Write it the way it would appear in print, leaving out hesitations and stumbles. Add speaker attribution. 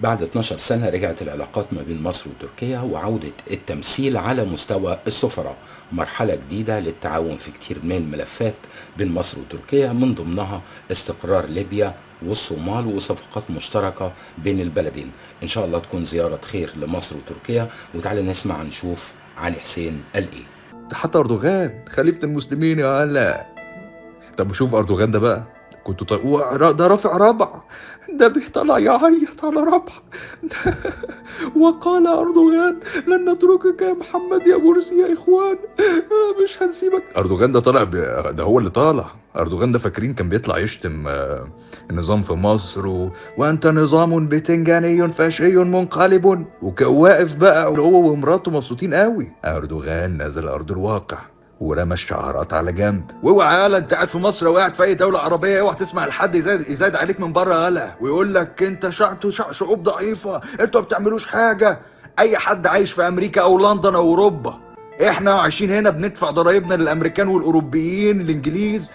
Speaker 1: بعد 12 سنة رجعت العلاقات ما بين مصر وتركيا وعودة التمثيل على مستوى السفراء، مرحلة جديدة للتعاون في كتير من الملفات بين مصر وتركيا، من ضمنها استقرار ليبيا والصومال وصفقات مشتركة بين البلدين. إن شاء الله تكون زيارة خير لمصر وتركيا. وتعالى نسمع نشوف علي حسين قال إيه.
Speaker 2: ده حتى أردوغان خليفة المسلمين يا هلا. طب شوف أردوغان ده بقى، كنتوا ده رافع ربع، ده بيطلع يعيط على ربع ده. وقال أردوغان لن نتركك يا محمد يا مرسي يا إخوان، مش هنسيبك. أردوغان ده طالع ده هو اللي طالع. أردوغان ده فاكرين كان بيطلع يشتم النظام في مصر وأنت نظام بتنجاني فاشي منقلب، وكان واقف بقى هو ومراته مبسوطين قوي. أردوغان نزل أرض الواقع ورمى الشعارات على جنب. واوعى يالا انت قاعد في مصر او قاعد في اي دوله عربيه، اوعى تسمع لحد يزايد عليك من بره يالا ويقول لك انت شعوب ضعيفه، انتوا ما بتعملوش حاجه. اي حد عايش في امريكا او لندن او اوروبا، احنا عايشين هنا بندفع ضرايبنا للامريكان والاوروبيين الانجليز،